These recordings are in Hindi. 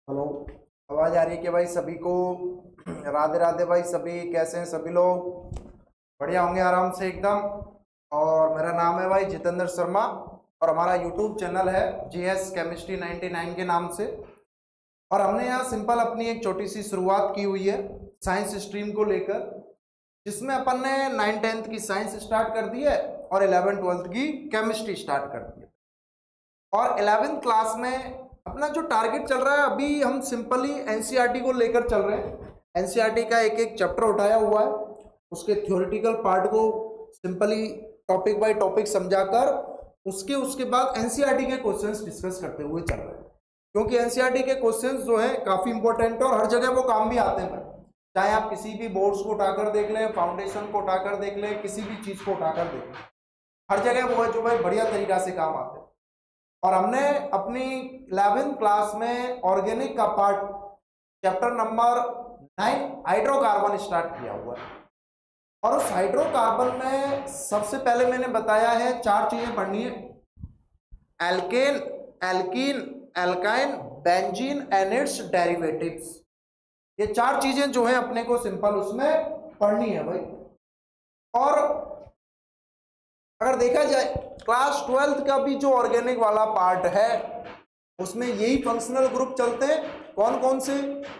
हेलो। आवाज आ रही है कि भाई सभी को? राधे राधे भाई, सभी कैसे हैं? सभी लोग बढ़िया होंगे आराम से एकदम। और मेरा नाम है भाई जितेंद्र शर्मा और हमारा यूट्यूब चैनल है जीएस केमिस्ट्री 99 के नाम से। और हमने यहाँ सिंपल अपनी एक छोटी सी शुरुआत की हुई है साइंस स्ट्रीम को लेकर, जिसमें अपन ने 9th-10th की साइंस स्टार्ट कर दी है और 11th-12th की केमिस्ट्री स्टार्ट कर दी है। और 11th क्लास में अपना जो टारगेट चल रहा है, अभी हम सिंपली एनसीईआरटी को लेकर चल रहे हैं। एनसीईआरटी का एक एक चैप्टर उठाया हुआ है, उसके थ्योरेटिकल पार्ट को सिंपली टॉपिक बाय टॉपिक समझाकर उसके उसके बाद एनसीईआरटी के क्वेश्चंस डिस्कस करते हुए चल रहे हैं। क्योंकि एनसीईआरटी के क्वेश्चंस जो है काफी इंपॉर्टेंट है और हर जगह वो काम भी आते हैं। चाहे आप किसी भी बोर्ड्स को उठाकर देख लें, फाउंडेशन को उठाकर देख लें, किसी भी चीज को उठाकर देख लें, हर जगह वो है जो भाई बढ़िया तरीका से काम आते हैं। और हमने अपनी 11th क्लास में ऑर्गेनिक का part chapter number 9 hydrocarbon start किया हुआ है। और उस हाइड्रोकार्बन में सबसे पहले मैंने बताया है 4 चीजें पढ़नी है: alkane, alkene, alkyne, benzene and its derivatives. ये 4 चीजें जो है अपने को सिंपल उसमें पढ़नी है भाई। और अगर देखा जाए क्लास 12th का भी जो ऑर्गेनिक वाला पार्ट है उसमें यही फंक्शनल ग्रुप चलते हैं। कौन कौन से?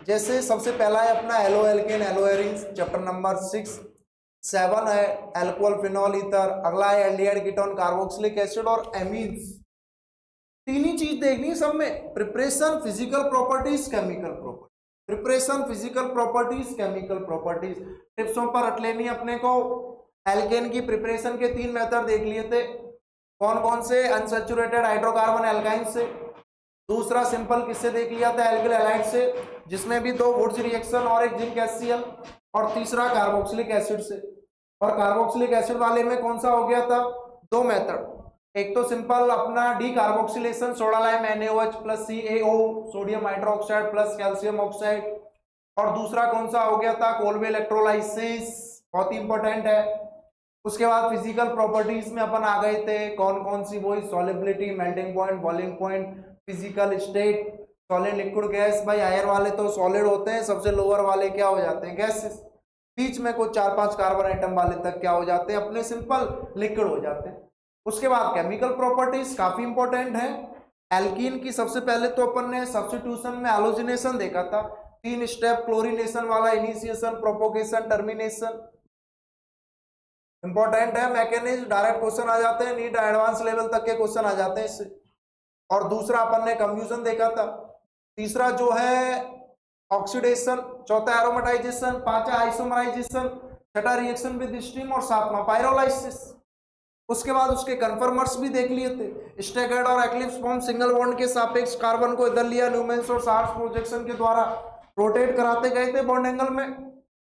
जैसे सबसे पहला है अपना halo alkane halo arenes, chapter number 6। 7 है एल्कोहल फिनॉल ईथर। अगला है एल्डिहाइड कीटोन कार्बोक्सिलिक एसिड और एमीन्स। तीन ही चीज देखनी है सब में: preparation, physical properties, chemical properties. Preparation, physical properties, chemical properties. टिप्सों पर रट लेनी अपने को। एल्केन की प्रिपरेशन के 3 मेथड देख लिए थे। कौन कौन से? अनसैचुरेटेड हाइड्रोकार्बन एल्काइन से। दूसरा सिंपल किससे देख लिया था? एल्किल हैलाइड से, जिसमें भी 2 वुड्स रिएक्शन और एक जिंक HCl। और तीसरा कार्बोक्सिलिक एसिड से। और कार्बोक्सिलिक एसिड वाले में कौन सा हो गया था? 2 मेथड। एक तो सिंपल अपना D carboxylation, soda lime NaOH plus CaO, sodium hydroxide plus calcium oxide. और दूसरा कौन सा हो गया था? कोल्बे इलेक्ट्रोलाइसिस, बहुत ही इंपॉर्टेंट है। उसके बाद फिजिकल प्रॉपर्टीज में अपन आ गए थे, कौन कौन सी? वही solubility, melting point, boiling point, physical state, solid, liquid, gas. भाई हायर वाले तो सॉलिड होते हैं, सबसे लोअर वाले क्या हो जाते हैं? गैसेस। बीच में कुछ 4-5 कार्बन आइटम वाले तक क्या हो जाते हैं? अपने सिंपल लिक्विड हो जाते हैं। उसके बाद केमिकल प्रॉपर्टीज काफी इंपॉर्टेंट है। एल्कीन की सबसे पहले तो अपन ने सब्स्टिट्यूशन में हैलोजिनेशन देखा था। 3 स्टेप क्लोरीनेशन वाला: इनिशिएशन, प्रोपोगेशन, टर्मिनेशन। इंपॉर्टेंट है मैकेनिज्म, डायरेक्ट क्वेश्चन आ जाते हैं, नीट एडवांस लेवल तक के क्वेश्चन आ जाते हैं इससे। और दूसरा अपन ने कंफ्यूजन देखा था। तीसरा जो है ऑक्सीडेशन, चौथा एरोमेटाइजेशन, पांचवा आइसोमराइजेशन, छठा रिएक्शन विद स्टीम और सातवां पाइरोलाइसिस। उसके बाद उसके कन्फर्मर्स भी देख लिए थे। स्टैगर्ड और एक्लिप्स फॉर्म सिंगल बॉन्ड के सापेक्ष कार्बन को इधर लिया, न्यूमेंस और सार्स प्रोजेक्शन के द्वारा रोटेट कराते गए थे बॉन्ड एंगल में।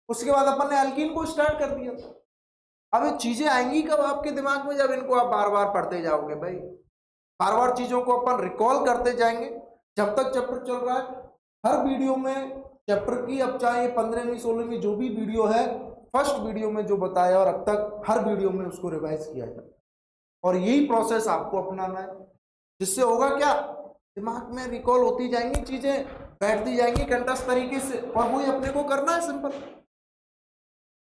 उसके बाद अपन ने एल्कीन को स्टार्ट कर दिया था। अब ये चीजें आएंगी कब आपके दिमाग में? जब इनको आप बार बार पढ़ते जाओगे भाई। बार बार चीजों को अपन रिकॉल करते जाएंगे जब तक चैप्टर चल रहा है। हर वीडियो में चैप्टर की, अब चाहे 15वीं 16वीं जो भी वीडियो है, फर्स्ट वीडियो में जो बताया और अब तक हर वीडियो में उसको रिवाइज किया जाए। और यही प्रोसेस आपको अपनाना है, जिससे होगा क्या? दिमाग में रिकॉल होती जाएंगी चीजें, बैठती जाएंगी कंटस्ट तरीके से, और वही अपने को करना है सिंपल।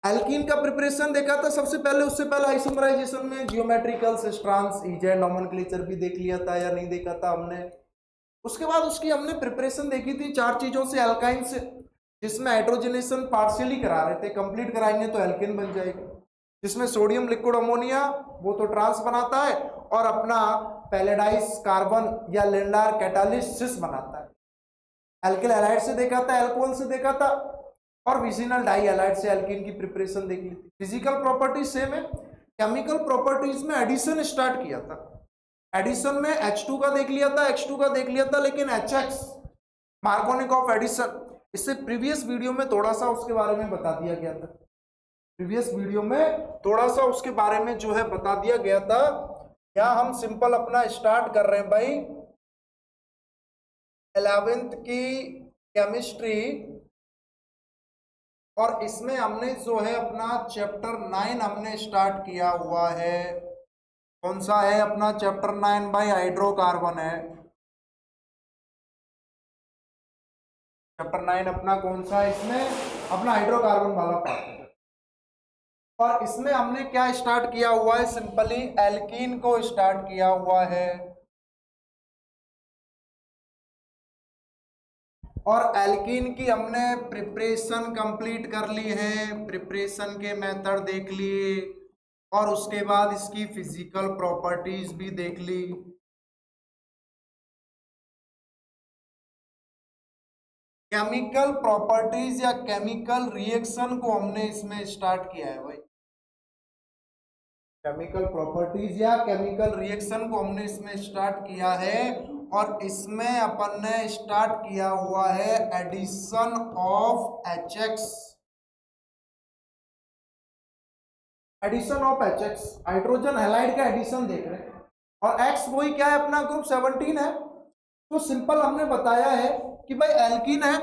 एल्कीन का प्रिपरेशन देखा था सबसे पहले। उससे पहले आइसोमराइजेशन में जियोमेट्रिकल, सिस्ट्रांस, इजेंट, नोमेनक्लेचर भी देख लिया था या नहीं देखा था हमने। उसके बाद उसकी हमने प्रिपरेशन देखी थी 4 चीजों से, एल्काइन से, जिसमें हाइड्रोजनेशन पार्शियली करा रहे थे, कंप्लीट कराएंगे तो एल्केन बन जाएगी। जिसमें सोडियम लिक्विड अमोनिया वो तो ट्रांस बनाता है और अपना पैलेडाइज कार्बन या लिंडार कैटालिसिस बनाता है। एल्किल हैलाइड से देखा था, एल्कोहल से देखा था, और विजिनल डाई हैलाइड से एल्कीन की प्रिपरेशन देख ली थी। फिजिकल प्रॉपर्टीज सेम है। केमिकल प्रॉपर्टीज में एडिशन स्टार्ट किया था। एडिशन में H2 का देख लिया था, H2 का देख लिया था, लेकिन HX, मार्कोनिकॉफ एडिशन, इससे प्रीवियस वीडियो में थोड़ा सा उसके बारे में बता दिया गया था। प्रीवियस वीडियो में थोड़ा सा उसके बारे में जो है बता दिया गया था। यहाँ हम सिंपल अपना स्टार्ट कर रहे हैं भाई 11th की केमिस्ट्री। और इसमें हमने जो है अपना चैप्टर 9 हमने स्टार्ट किया हुआ है। कौन सा है अपना चैप्टर 9 भाई? हाइड्रोकार्बन है। चैप्टर 9 अपना कौन सा है, इसमें अपना हाइड्रोकार्बन वाला पार्ट है। और इसमें हमने क्या स्टार्ट किया हुआ है, सिंपली एल्कीन को स्टार्ट किया हुआ है। और एल्कीन की हमने प्रिपरेशन कंप्लीट कर ली है, प्रिपरेशन के मेथड देख लिए और उसके बाद इसकी फिजिकल प्रॉपर्टीज भी देख ली। केमिकल प्रॉपर्टीज या केमिकल रिएक्शन को हमने इसमें स्टार्ट किया है भाई। केमिकल प्रॉपर्टीज या केमिकल रिएक्शन को हमने इसमें स्टार्ट किया है और इसमें अपन ने स्टार्ट किया हुआ है addition of HX। Addition of HX, hydrogen halide का एडिशन देख रहे हैं और X वही क्या है, अपना ग्रुप 17 है। तो सिंपल हमने बताया है कि भाई एल्कीन है,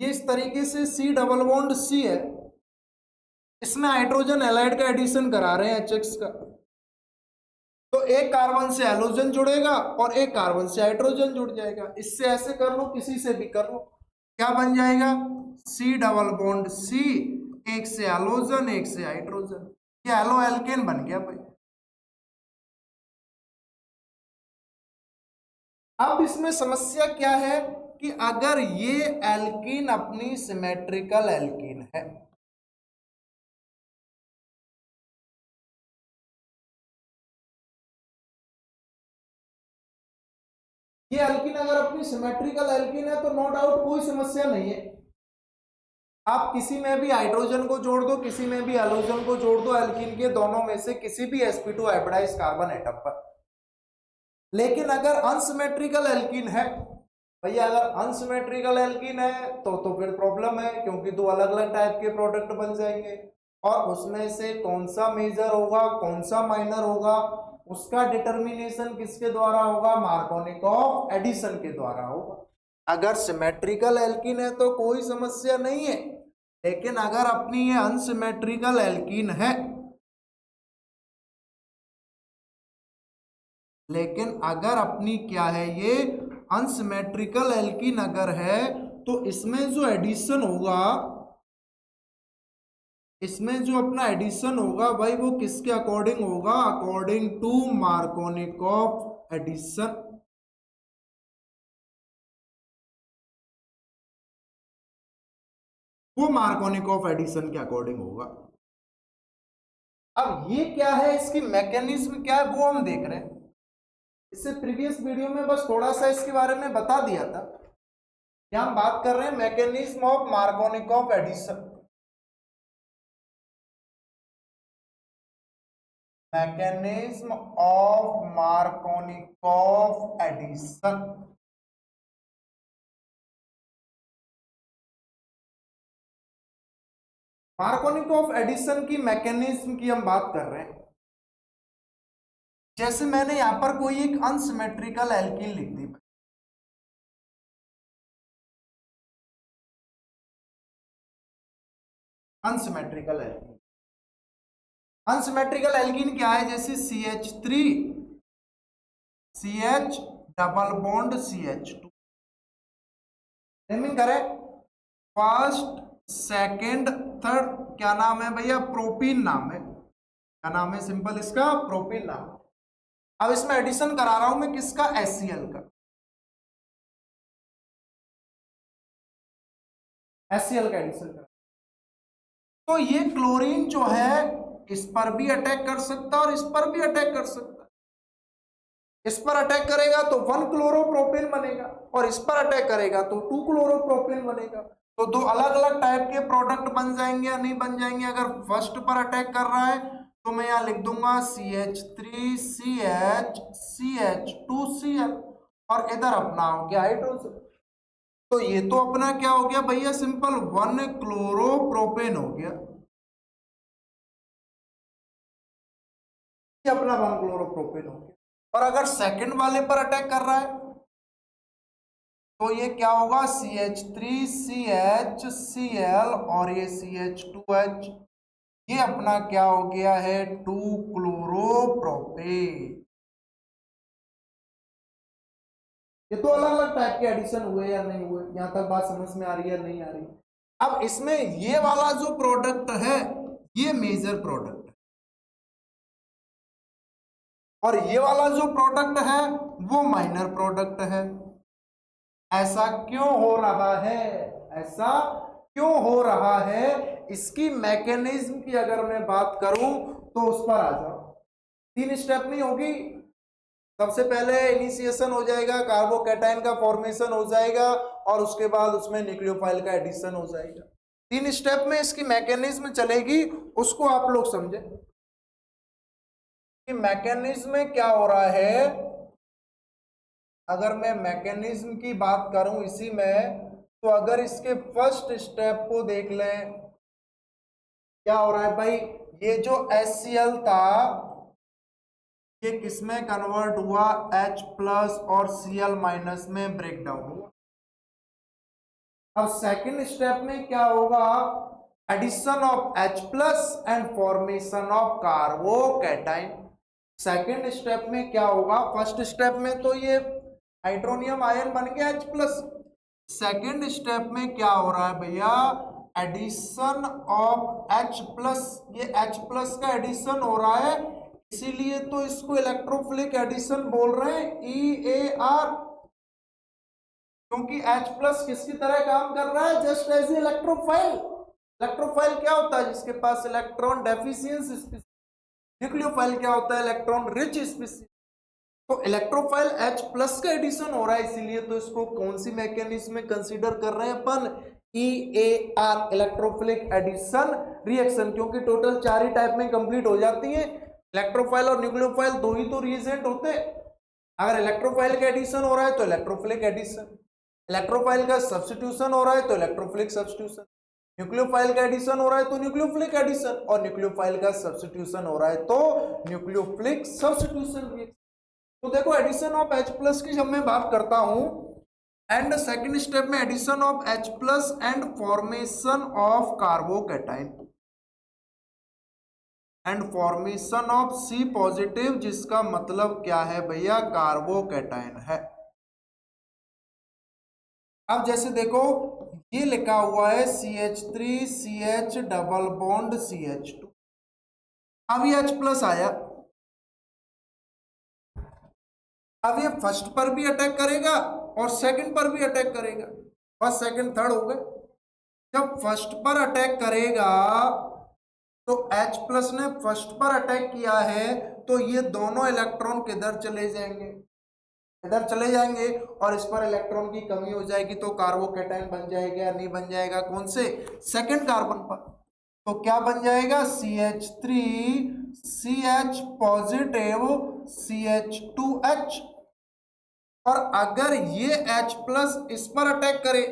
ये इस तरीके से C डबल बॉन्ड C है, इसमें हाइड्रोजन हैलाइड का एडिशन करा रहे हैं HX का। तो एक कार्बन से हैलोजन जुड़ेगा और एक कार्बन से हाइड्रोजन जुड़ जाएगा। इससे ऐसे कर लो, किसी से भी कर लो, क्या बन जाएगा, C डबल बॉन्ड C, एक से हैलोजन एक से हाइड्रोजन, ये हैलो एल्केन बन गया भाई। अब इसमें समस्या क्या है कि अगर ये एल्कीन अपनी सिमेट्रिकल एल्कीन है, ये एल्कीन अगर अपनी सिमेट्रिकल एल्कीन है तो नो डाउट कोई समस्या नहीं है, आप किसी में भी हाइड्रोजन को जोड़ दो, किसी में भी हैलोजन को जोड़ दो, एल्कीन के दोनों में से किसी भी sp2 हाइब्रिडाइज्ड कार्बन एटम पर। लेकिन अगर अनसिमेट्रिकल एल्कीन है भैया, अगर अनसिमेट्रिकल एल्कीन है तो फिर प्रॉब्लम है, क्योंकि दो अलग अलग टाइप के प्रोडक्ट बन जाएंगे और उसमें से कौन सा मेजर होगा कौन सा माइनर होगा उसका डिटर्मिनेशन किसके द्वारा होगा, मार्कोनिकॉफ एडिशन के द्वारा होगा। अगर सिमेट्रिकल एल्कीन है तो कोई समस्या नहीं है, लेकिन अगर अपनी ये अनसिमेट्रिकल एल्कीन है, लेकिन अगर अपनी क्या है, ये अनसिमेट्रिकल एल्कीन अगर है तो इसमें जो एडिशन होगा, इसमें जो अपना एडिशन होगा भाई वो किसके अकॉर्डिंग होगा, अकॉर्डिंग टू मार्कोनिकॉफ एडिशन। वो मार्कोनिकॉफ एडिशन के अकॉर्डिंग होगा। अब ये क्या है, इसकी मैकेनिज्म क्या है वो हम देख रहे हैं। इससे प्रीवियस वीडियो में बस थोड़ा सा इसके बारे में बता दिया था। यहां हम बात कर रहे हैं mechanism of Markovnikov addition. Mechanism of Markovnikov addition. Markovnikov addition की मैकेनिज्म की हम बात कर रहे हैं। जैसे मैंने यहां पर कोई एक अनसिमेट्रिकल एल्कीन लिख दी, अनसिमेट्रिकल एल्कीन। अनसिमेट्रिकल एल्कीन क्या है, जैसे CH3 CH double bond CH2, naming करें फर्स्ट सेकंड थर्ड, क्या नाम है भैया, प्रोपीन नाम है। क्या नाम है, सिंपल इसका प्रोपीन नाम। अब इसमें एडिशन करा रहा हूं मैं किसका, HCl का, HCl का एडिशन करा। तो ये क्लोरीन जो है इस पर भी अटैक कर सकता है और इस पर भी अटैक कर सकता है। इस पर अटैक करेगा तो 1 क्लोरोप्रोपेन बनेगा और इस पर अटैक करेगा तो 2 क्लोरोप्रोपेन बनेगा। तो दो अलग अलग टाइप के प्रोडक्ट बन जाएंगे या नहीं बन जाएंगे। अगर फर्स्ट पर अटैक कर रहा है तो मैं यहां लिख दूंगा CH3CH CH2Cl और इधर अपना हो गया हाइड्रोजन। तो ये तो अपना क्या हो गया भैया, सिंपल 1 क्लोरोप्रोपेन हो गया, ये अपना 1 क्लोरोप्रोपेन हो गया। और अगर सेकंड वाले पर अटैक कर रहा है तो ये क्या होगा, CH3CHCl और ये CH2H, ये अपना क्या हो गया है, 2 क्लोरोप्रोपेन। ये तो अलग अलग टाइप के एडिशन हुए या नहीं हुए, यहां तक बात समझ में आ रही है या नहीं आ रही। अब इसमें ये वाला जो प्रोडक्ट है ये मेजर प्रोडक्ट है, और ये वाला जो प्रोडक्ट है वो माइनर प्रोडक्ट है। ऐसा क्यों हो रहा है, ऐसा क्यों हो रहा है, इसकी मैकेनिज्म की अगर मैं बात करूं तो उस पर आ जाओ। 3 स्टेप नहीं होगी। सबसे पहले इनिशिएशन हो जाएगा, कार्बोकैटायन का फॉर्मेशन हो जाएगा, और उसके बाद उसमें न्यूक्लियोफाइल का एडिशन हो जाएगा। 3 स्टेप में इसकी मैकेनिज्म चलेगी, उसको आप लोग समझे कि मैकेनिज्म में क्या हो रहा है। अगर मैं मैकेनिज्म की बात करूं इसी में, तो अगर इसके फर्स्ट स्टेप को देख लें, क्या हो रहा है भाई, ये जो HCl था ये किसमें कन्वर्ट हुआ, H+ और Cl- में ब्रेक डाउन हुआ। अब सेकंड स्टेप में क्या होगा, addition of H+ and formation of carbocation. Second step में क्या होगा, फर्स्ट स्टेप में तो ये हाइड्रोनियम आयन बन गया H+। सेकंड स्टेप में क्या हो रहा है भैया, एडिशन ऑफ H+। ये H+ का एडिशन हो रहा है, इसीलिए तो इसको इलेक्ट्रोफिलिक एडिशन बोल रहे हैं, EAR। क्योंकि H+ किसकी तरह काम कर रहा है, जस्ट एज इलेक्ट्रोफाइल। इलेक्ट्रोफाइल क्या होता है, जिसके पास इलेक्ट्रॉन डेफिशिएंस स्पीशीज। न्यूक्लियोफाइल क्या होता है, इलेक्ट्रॉन रिच स्पीशीज। तो इलेक्ट्रोफाइल H+ का एडिशन हो रहा है, इसीलिए तो इसको कौन सी मैकेनिज्म में कंसीडर कर रहे हैं अपन, EAR, इलेक्ट्रोफिलिक एडिशन रिएक्शन। क्योंकि टोटल 4 ही टाइप में कंप्लीट हो जाती है, इलेक्ट्रोफाइल और न्यूक्लियोफाइल 2 ही तो रिएजेंट होते। अगर इलेक्ट्रोफाइल का एडिशन हो रहा है तो इलेक्ट्रोफिलिक एडिशन, इलेक्ट्रोफाइल का सब्स्टिट्यूशन हो रहा है तो इलेक्ट्रोफिलिक सब्स्टिट्यूशन, न्यूक्लियोफाइल का एडिशन हो रहा है तो न्यूक्लियोफिलिक एडिशन, और न्यूक्लियोफाइल का सब्स्टिट्यूशन हो रहा है तो न्यूक्लियोफिलिक सब्स्टिट्यूशन रिएक्शन। तो देखो एडिशन ऑफ H+ की जब मैं बात करता हूं, एंड सेकंड स्टेप में addition of H+ and formation of carbocation and formation of C+, जिसका मतलब क्या है भैया, कार्बोकैटायन है। अब जैसे देखो ये लिखा हुआ है CH3CH डबल बॉन्ड CH2, अब ये H+ आया, अब ये फर्स्ट पर भी अटैक करेगा और सेकंड पर भी अटैक करेगा, फर्स्ट सेकंड थर्ड हो गए। जब फर्स्ट पर अटैक करेगा तो H+ ने फर्स्ट पर अटैक किया है, तो ये दोनों इलेक्ट्रॉन किधर चले जाएंगे, इधर चले जाएंगे, और इस पर इलेक्ट्रॉन की कमी हो जाएगी, तो कार्बोकैटायन बन जाएगा या नहीं बन जाएगा, कौन से, सेकंड कार्बन पर। तो क्या बन जाएगा, CH3CH पॉजिटिव CH2H। और अगर ये H+ इस पर अटैक करे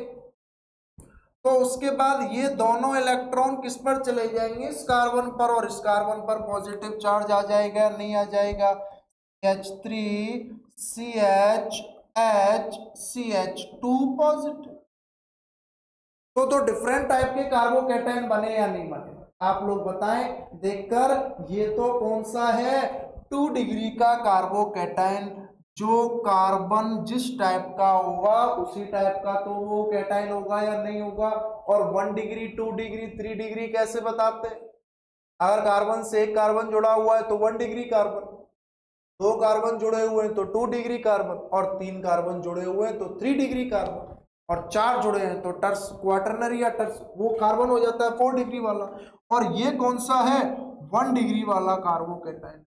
तो उसके बाद ये दोनों इलेक्ट्रॉन किस पर चले जाएंगे, इस कार्बन पर, और इस कार्बन पर पॉजिटिव चार्ज आ जाएगा, नहीं आ जाएगा, H3CHH CH2 पॉजिटिव। तो डिफरेंट टाइप के कार्बोकैटायन बने या नहीं बने, आप लोग बताएं देखकर। ये तो कौन सा है, 2 डिग्री का कार्बोकैटायन, जो कार्बन जिस टाइप का होगा उसी टाइप का तो वो कैटायन होगा या नहीं होगा। और 1 डिग्री 2 डिग्री 3 डिग्री कैसे बताते हैं, अगर कार्बन से एक कार्बन जुड़ा हुआ है तो 1 डिग्री कार्बन, 2 कार्बन जुड़े हुए हैं तो 2 डिग्री कार्बन, और 3 कार्बन जुड़े हुए हैं तो 3 डिग्री कार्बन, और 4 जुड़े हैं तो टर्स क्वाटरनरी या टर्स वो कार्बन हो जाता है 4 डिग्री वाला। और ये कौन सा है, 1 डिग्री वाला कार्बोकैटायन।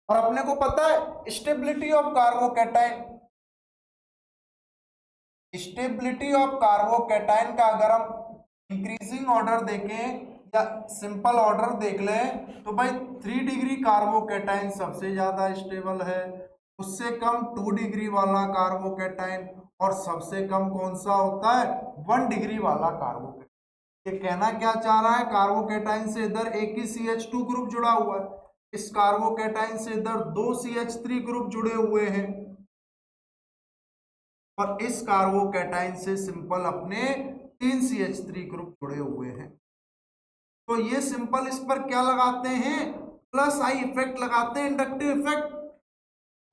और अपने को पता है stability of carbocation, stability of carbocation का अगर हम इंक्रीजिंग ऑर्डर देखें या सिंपल ऑर्डर देख लें तो भाई 3 डिग्री कार्बोकैटायन सबसे ज्यादा स्टेबल है, उससे कम 2 डिग्री वाला कार्बोकैटायन, और सबसे कम कौन सा होता है, 1 डिग्री वाला कार्बोकैटायन। ये कहना क्या चाह रहा है, कार्बोकैटायन से इधर एक ही CH2 ग्रुप जुड़ा हुआ है, इस कार्बोकैटायन से इधर 2 CH3 ग्रुप जुड़े हुए हैं, और इस कार्बोकैटायन से सिंपल अपने 3 CH3 ग्रुप जुड़े हुए हैं। तो ये सिंपल इस पर क्या लगाते हैं, प्लस आई इफेक्ट लगाते हैं, इंडक्टिव इफेक्ट।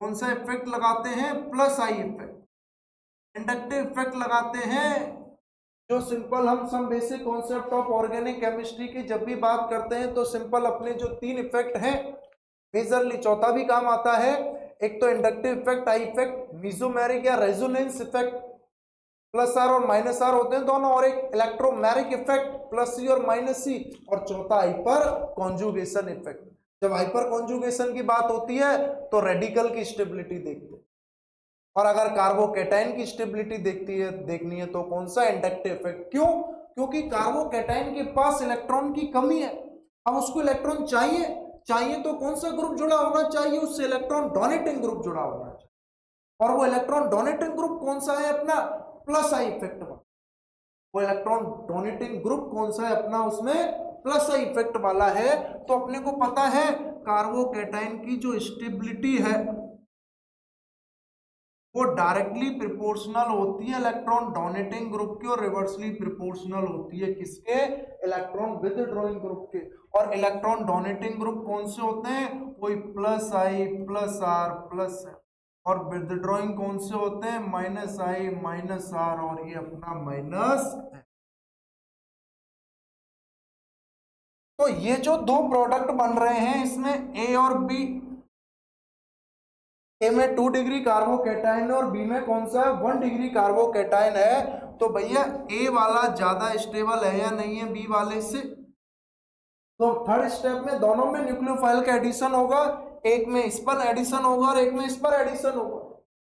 कौन सा इफेक्ट लगाते हैं, plus I effect. Inductive effect लगाते हैं। जो सिंपल हम some basic concept of organic chemistry की जब भी बात करते हैं तो सिंपल अपने जो 3 इफेक्ट हैं, मेजरली चौथा भी काम आता है। एक तो inductive effect, I effect, mesomeric या रेजोनेंस इफेक्ट, प्लस आर और माइनस आर होते हैं दोनों, और एक इलेक्ट्रोमेरिक इफेक्ट प्लस सी और माइनस सी, और चौथा हाइपर कॉन्जुगेशन इफेक्ट। जब हाइपर कॉन्जुगेशन की बात होती है तो रेडिकल की स्टेबिलिटी देखते हैं, और अगर कार्बोकैटायन की स्टेबिलिटी देखनी है तो कौन सा, इंडक्टिव इफेक्ट। क्यों? क्योंकि कार्बोकैटायन के पास इलेक्ट्रॉन की कमी है। अब उसको इलेक्ट्रॉन चाहिए तो कौन सा ग्रुप जुड़ा होना चाहिए, उससे इलेक्ट्रॉन डोनेटिंग ग्रुप जुड़ा होना चाहिए, और वो इलेक्ट्रॉन डोनेटिंग ग्रुप कौन सा है अपना, प्लस आई इफेक्ट वाला। वो इलेक्ट्रॉन डोनेटिंग ग्रुप कौन सा है अपना, उसमें प्लस आई इफेक्ट वाला है। तो अपने को पता है कार्बोकैटायन की जो स्टेबिलिटी है वो डायरेक्टली प्रोपोर्शनल होती है इलेक्ट्रॉन डोनेटिंग ग्रुप की, और रिवर्सली प्रोपोर्शनल होती है किसके, इलेक्ट्रॉन विदड्रॉइंग ग्रुप के। और इलेक्ट्रॉन डोनेटिंग ग्रुप कौन से होते हैं, कोई plus I plus R plus है, और विदड्रॉइंग कौन से होते हैं, माइनस आई माइनस आर, और ये अपना माइनस है। तो ये जो दो प्रोडक्ट बन रहे हैं इसमें ए और बी, ए में 2 डिग्री कार्बोकैटायन और बी में कौन सा है, 1 डिग्री कार्बोकैटायन है। तो भैया ए वाला ज्यादा स्टेबल है या नहीं है बी वाले से। तो थर्ड स्टेप में दोनों में न्यूक्लियोफाइल का एडिशन होगा, एक में इस पर एडिशन होगा और एक में इस पर एडिशन होगा।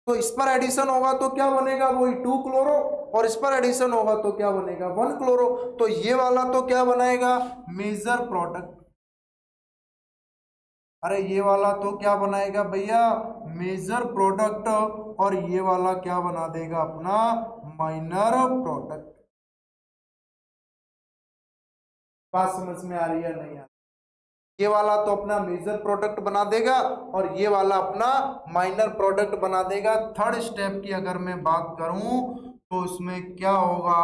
तो इस पर एडिशन होगा तो क्या बनेगा, वही 2 क्लोरो, और इस पर एडिशन होगा तो क्या बनेगा, 1 क्लोरो। तो ये वाला तो क्या बनाएगा, मेजर प्रोडक्ट। अरे ये वाला तो क्या बनाएगा भैया, मेजर प्रोडक्ट, और ये वाला क्या बना देगा अपना, माइनर प्रोडक्ट। बात समझ में आ रही है नहीं आ रही। ये वाला तो अपना मेजर प्रोडक्ट बना देगा और ये वाला अपना माइनर प्रोडक्ट बना देगा। थर्ड स्टेप की अगर मैं बात करूं तो इसमें क्या होगा,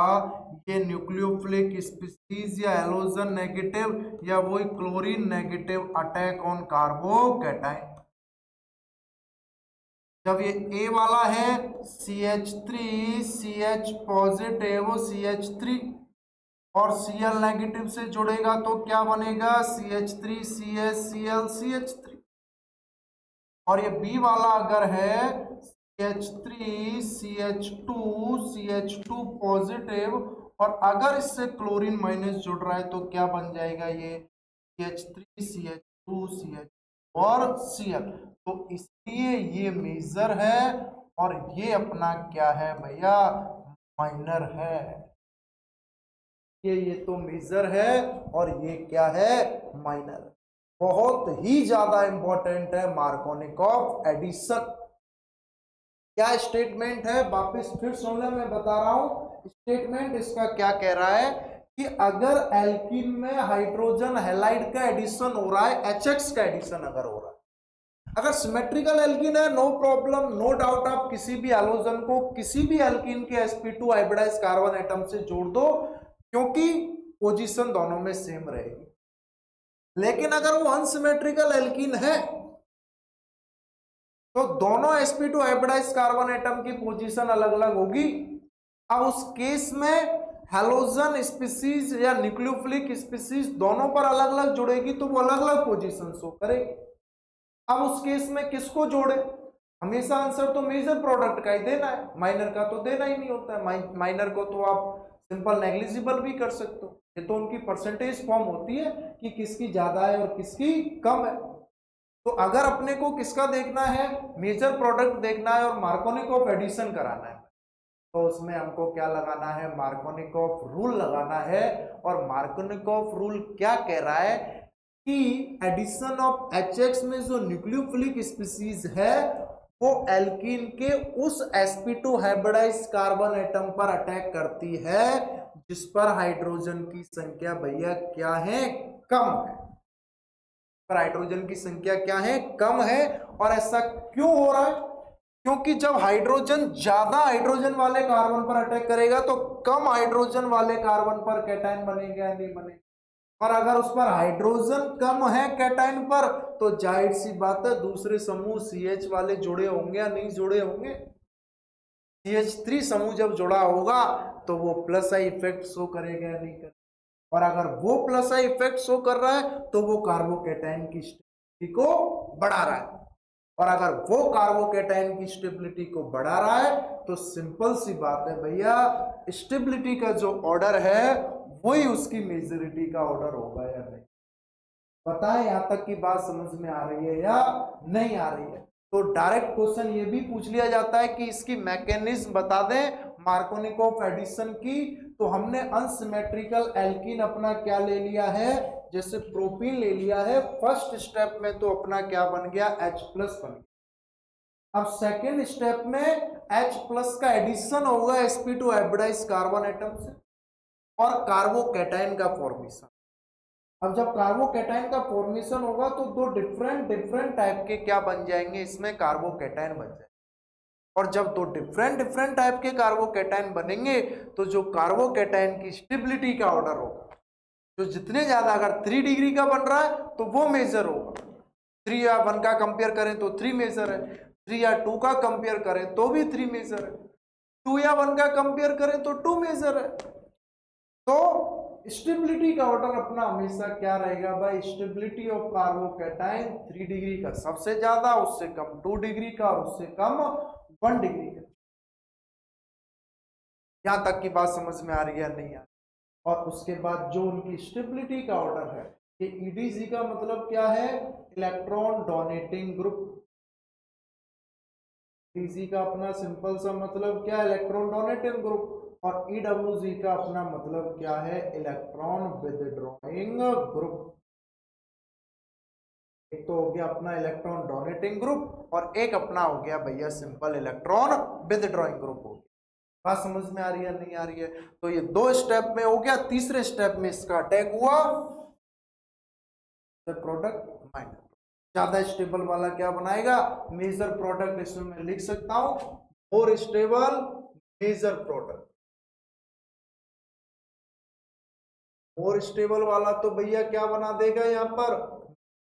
ये न्यूक्लियोफिलिक स्पीसीज या हैलोजन नेगेटिव या वही chlorine negative attack on carbocation. जब ये ए वाला है CH3 CH पॉजिटिव CH3 और Cl नेगेटिव से जुड़ेगा तो क्या बनेगा, CH3 CH Cl CH3। और ये बी वाला अगर है CH3 CH2 CH2 पॉजिटिव, और अगर इससे क्लोरीन माइनस जुड़ रहा है तो क्या बन जाएगा, ये CH3 CH2 CH और Cl। तो इसलिए ये मेजर है और ये अपना क्या है भैया, माइनर है। ये तो मेजर है और ये क्या है, माइनर। बहुत ही ज्यादा इंपॉर्टेंट है मार्कोनिकॉफ एडिशन। क्या स्टेटमेंट है, वापस फिर सुन ले, मैं बता रहा हूं स्टेटमेंट इसका क्या कह रहा है कि अगर एल्कीन में हाइड्रोजन हैलाइड का एडिशन हो रहा है, HX का एडिशन अगर हो रहा है, अगर सिमेट्रिकल एल्कीन है नो प्रॉब्लम, नो डाउट, आप किसी भी हैलोजन को किसी भी एल्कीन के sp2 हाइब्रिडाइज्ड कार्बन एटम से जोड़ दो क्योंकि पोजीशन दोनों में सेम रहेगी। लेकिन अगर वो अनसिमेट्रिकल एल्कीन है तो दोनों sp2 हाइब्रिडाइज्ड कार्बन एटम की पोजीशन अलग अलग होगी। अब उस केस में हैलोजन स्पीसीज या न्यूक्लियोफिलिक स्पीसीज दोनों पर अलग अलग जुड़ेगी तो वो अलग अलग पोजीशन शो करेगी। अब उस केस में किसको जोड़े, हमेशा आंसर तो मेजर प्रोडक्ट का ही देना है, माइनर का तो देना ही नहीं होता है। माइनर को तो आप सिंपल नेग्लिजिबल भी कर सकते हो, ये तो उनकी परसेंटेज फॉर्म होती है कि किसकी ज्यादा है और किसकी कम है। तो अगर अपने को किसका देखना है, मेजर प्रोडक्ट देखना है और मार्कोनिकॉफ एडिशन कराना है तो उसमें हमको क्या लगाना है, मार्कोनिकॉफ रूल लगाना है। और मार्कोनिकॉफ रूल क्या कह रहा है कि एडिशन ऑफ HX में जो न्यूक्लियोफिलिक स्पीसीज है वो एल्कीन के उस sp2 हाइब्रिडाइज्ड कार्बन एटम पर अटैक करती है जिस पर हाइड्रोजन की संख्या भैया क्या है, कम है। पर हाइड्रोजन की संख्या क्या है, कम है। और ऐसा क्यों हो रहा है, क्योंकि जब हाइड्रोजन ज्यादा हाइड्रोजन वाले कार्बन पर अटैक करेगा तो कम हाइड्रोजन वाले कार्बन पर कैटायन बनेगा या नहीं बनेगा। और अगर उस पर हाइड्रोजन कम है कैटायन पर तो जाहिर सी बात है दूसरे समूह CH वाले जुड़े होंगे या नहीं जुड़े होंगे। CH3 समूह जब जुड़ा होगा तो वो प्लस आई इफेक्ट शो करेगा या नहीं करेगा, और अगर वो प्लस आई इफेक्ट शो कर रहा है तो वो कार्बोकैटायन की स्टेबिलिटी को बढ़ा रहा है, और अगर वो कार्बोकैटायन की स्टेबिलिटी को बढ़ा रहा है तो सिंपल सी बात है भैया, स्टेबिलिटी का जो ऑर्डर है वही उसकी मेजोरिटी का ऑर्डर होगा या नहीं। बताएं यहां तक की बात समझ में आ रही है या नहीं आ रही है। तो डायरेक्ट क्वेश्चन ये भी पूछ लिया जाता है कि इसकी मैकेनिज्म बता दें मार्कोनिकॉफ एडिशन की, तो हमने अनसिमेट्रिकल एल्कीन अपना क्या ले लिया है, जैसे प्रोपीन ले लिया है फर्स्ट स्टेप में, तो अपना क्या बन गया H प्लस बन गया। अब सेकेंड स्टेप में H प्लस का एडिशन होगा sp2 हाइब्रिडाइज्ड कार्बन एटम से और कार्बोकैटायन का फॉर्मेशन। अब जब कार्बोकैटायन का फॉर्मेशन होगा तो दो डिफरेंट टाइप के क्या बन जाएंगे, इसमें कार्बोकैटायन बन जाएंगे, और जब दो डिफरेंट टाइप के कार्बोकैटायन बनेंगे तो जो कार्बोकैटायन की स्टेबिलिटी का ऑर्डर होगा, जो जितने ज्यादा, अगर 3 डिग्री का बन रहा है तो वो मेजर होगा, 3 या 1 का कंपेयर करें तो 3 मेजर है, 3 या 2 का कंपेयर करें तो भी 3 मेजर है, 2 या 1 का कंपेयर करें तो 2 मेजर है। तो स्टेबिलिटी का ऑर्डर अपना हमेशा क्या रहेगा भाई, स्टेबिलिटी ऑफ कार्बोकैटायन 3 डिग्री का सबसे ज्यादा, उससे कम 2 डिग्री का, और उससे कम 1 डिग्री का। यहां तक की बात समझ में आ रही है नहीं आ रही। और उसके बाद जो उनकी स्टेबिलिटी का ऑर्डर है, ये ईडीजी का मतलब क्या है, इलेक्ट्रॉन डोनेटिंग ग्रुप। ईडीजी का अपना सिंपल सा मतलब क्या है, इलेक्ट्रॉन डोनेटिंग ग्रुप, और ईडब्ल्यूजी का अपना मतलब क्या है, इलेक्ट्रॉन विथड्रॉइंग ग्रुप। एक तो हो गया अपना इलेक्ट्रॉन डोनेटिंग ग्रुप और एक अपना हो गया भैया सिंपल इलेक्ट्रॉन विथड्रॉइंग ग्रुप हो गया। बात समझ में आ रही है नहीं आ रही है। तो ये 2 स्टेप में हो गया, तीसरे स्टेप में इसका अटैक हुआ प्रोडक्ट माइनर। ज्यादा स्टेबल वाला क्या बनाएगा, मेजर प्रोडक्ट, इसमें मैं लिख सकता हूं more stable major product. More stable वाला तो भैया क्या बना देगा यहां पर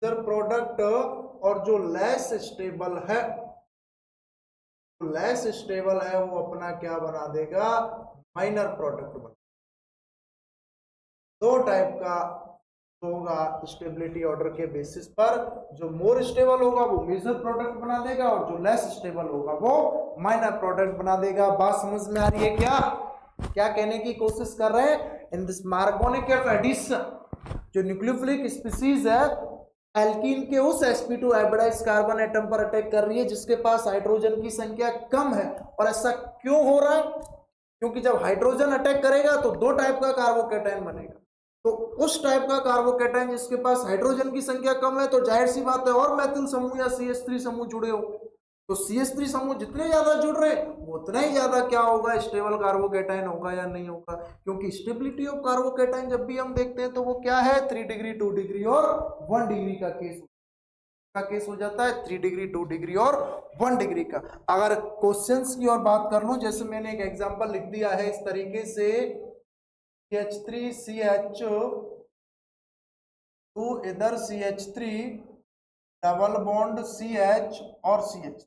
मेजर प्रोडक्ट, और जो लेस स्टेबल है, लेस स्टेबल है वो अपना क्या बना देगा, माइनर प्रोडक्ट बना। 2 टाइप का होगा स्टेबिलिटी ऑर्डर के बेसिस पर, जो मोर स्टेबल होगा वो मेजर प्रोडक्ट बना देगा, और जो लेस स्टेबल होगा वो माइनर प्रोडक्ट बना देगा। बात समझ में आ रही है क्या, क्या कहने की कोशिश कर रहे हैं, इन दिस मार्कोनिक एडिशन जो न्यूक्लियोफिलिक स्पीसीज है एल्कीन के उस sp2 हाइब्रिडाइज्ड कार्बन एटम पर अटैक कर रही है जिसके पास हाइड्रोजन की संख्या कम है। और ऐसा क्यों हो रहा है, क्योंकि जब हाइड्रोजन अटैक करेगा तो 2 टाइप का कार्बोकैटायन बनेगा, तो उस टाइप का कार्बोकैटायन जिसके पास हाइड्रोजन की संख्या कम है, तो जाहिर सी बात है और मैथिल समूह या CH3 समूह जुड़े होंगे, तो CH3 समूह जितने ज्यादा जुड़ रहे वो उतना ही ज्यादा क्या होगा, स्टेबल कार्बोकैटायन होगा या नहीं होगा। क्योंकि स्टेबिलिटी ऑफ कार्बोकैटायन जब भी हम देखते हैं तो वो क्या है, 3 डिग्री 2 डिग्री और 1 डिग्री का केस हो जाता है, 3 डिग्री 2 डिग्री और 1 डिग्री का। अगर क्वेश्चंस की और बात कर लूं, जैसे मैंने एक एग्जांपल लिख दिया है इस तरीके से, CH3CH2 इधर CH3 डबल बॉन्ड CH और CH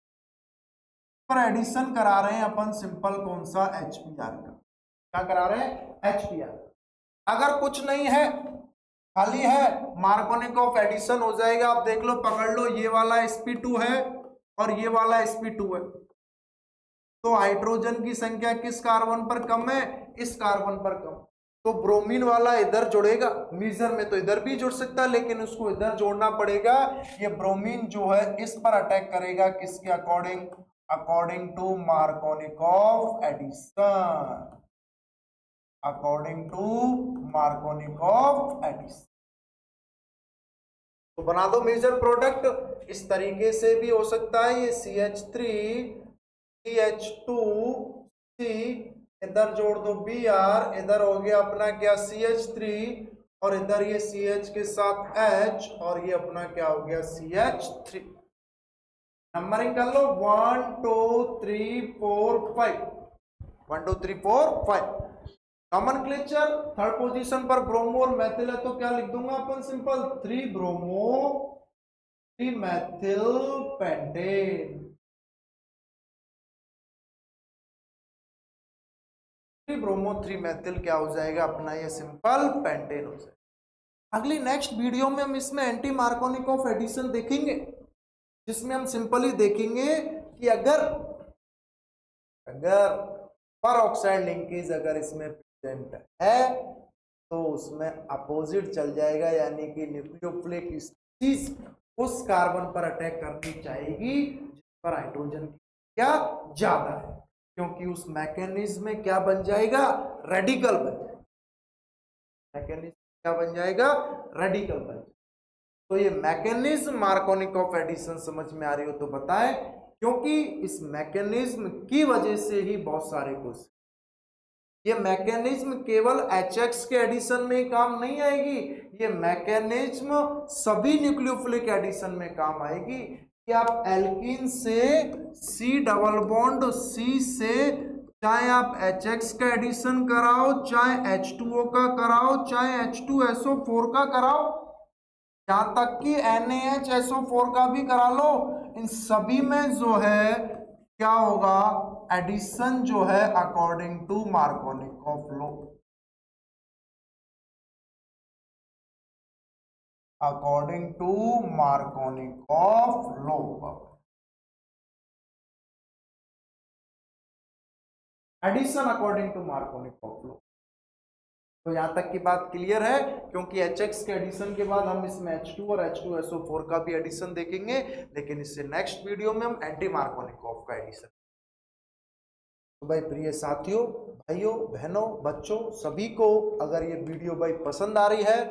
पर एडिशन करा रहे हैं अपन सिंपल कौन सा HBr का, क्या करा रहे हैं HBr। अगर कुछ नहीं है खाली है मार्कोनिकॉफ एडिशन हो जाएगा। आप देख लो पकड़ लो, ये वाला sp2 है और ये वाला sp2 है, तो हाइड्रोजन की संख्या किस कार्बन पर कम है, इस कार्बन पर कम, तो ब्रोमीन वाला इधर जुड़ेगा, मेजर में तो इधर भी जुड़ सकता है लेकिन उसको इधर जोड़ना पड़ेगा। ये ब्रोमीन जो है इस पर अटैक करेगा किसके according, according to Markovnikov addition, according to Markovnikov addition. तो बना दो मेजर प्रोडक्ट, इस तरीके से भी हो सकता है, ये CH3 CH2C इधर जोड़ दो Br, इधर हो गया अपना क्या CH3, और इधर ये CH के साथ H, और ये अपना क्या हो गया CH3। नंबरिंग कर लो 1 2 3 4 5, 1 2 3 4 5। नॉमेनक्लेचर थर्ड पोजीशन पर ब्रोमो और मैथिल है, तो क्या लिख दूंगा अपन simple 3 bromo 3 methyl pentane. Bromo 3 methyl क्या हो जाएगा अपना ये सिंपल पेंटेन हो जाएगा। अगली नेक्स्ट वीडियो में हम इसमें एंटी मार्कोनिकॉफ एडिशन देखेंगे, जिसमें हम सिंपली देखेंगे कि अगर पर ऑक्साइड लिंकेज अगर इसमें प्रेजेंट है तो उसमें अपोजिट चल जाएगा, यानी कि न्यूक्लियोफिलिक स्पीशीज उस कार्बन पर अटैक करनी चाहेगी जिस पर हाइड्रोजन की क्या ज्यादा है, क्योंकि उस मैकेनिज्म में क्या बन जाएगा, रेडिकल बन जाएगा। मैकेनिज्म क्या बन जाएगा, रेडिकल बन जाएगा। तो ये मैकेनिज्म मार्कोनिकॉफ एडिशन समझ में आ रही हो तो बताएं, क्योंकि इस मैकेनिज्म की वजह से ही बहुत सारे क्वेश्चन, ये मैकेनिज्म केवल HX के एडिशन में काम नहीं आएगी, ये मैकेनिज्म सभी न्यूक्लियोफिलिक एडिशन में काम आएगी कि आप एल्कीन से C डबल बॉन्ड C से चाहे आप HX का एडिशन कराओ, चाहे H2O का कराओ, चाहे H2SO4 का कराओ, यहां तक कि NaHSO4 का भी करा लो, इन सभी में जो है क्या होगा, एडिशन जो है according to Markovnikov law, according to Markovnikov law, addition according to Markovnikov law. तो यहां तक की बात क्लियर है, क्योंकि HX के एडिशन के बाद हम इसमें H2 और H2SO4 का भी एडिशन देखेंगे, लेकिन इससे नेक्स्ट वीडियो में हम एंटी मार्कोनिकॉफ का एडिशन। तो भाई प्रिय साथियों, भाइयों, बहनों, बच्चों, सभी को अगर ये वीडियो भाई पसंद आ रही है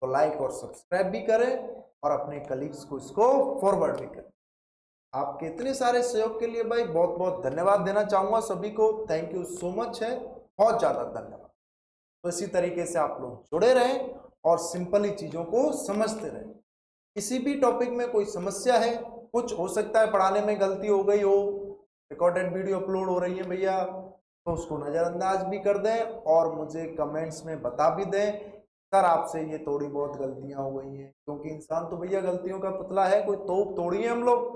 तो लाइक और सब्सक्राइब भी करें और अपने कलीग्स को इसको फॉरवर्ड भी करें। आपके इतने सारे सहयोग के लिए भाई बहुत बहुत धन्यवाद देना चाहूंगा सभी को। थैंक यू सो मच है, बहुत ज्यादा धन्यवाद। तो इसी तरीके से आप लोग जुड़े रहें और सिंपली चीजों को समझते रहें। किसी भी टॉपिक में कोई समस्या है, कुछ हो सकता है पढ़ाने में गलती हो गई हो, रिकॉर्डेड वीडियो अपलोड हो रही है भैया, तो उसको नज़रअंदाज भी कर दें और मुझे कमेंट्स में बता भी दें सर आपसे ये थोड़ी बहुत गलतियां हो गई हैं, क्योंकि इंसान तो भैया गलतियों का पुतला है, कोई तोप थोड़ी है हम लोग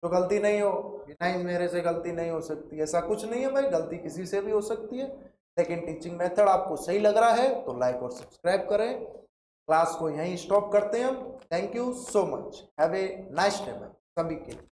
तो गलती नहीं हो, नहीं मेरे से गलती नहीं हो सकती, ऐसा कुछ नहीं है भाई, गलती किसी से भी हो सकती है। लेकिन टीचिंग मेथड आपको सही लग रहा है तो लाइक और सब्सक्राइब करें। क्लास को यहीं स्टॉप करते हैं हम। Thank you so much, have a nice day सभी के लिए।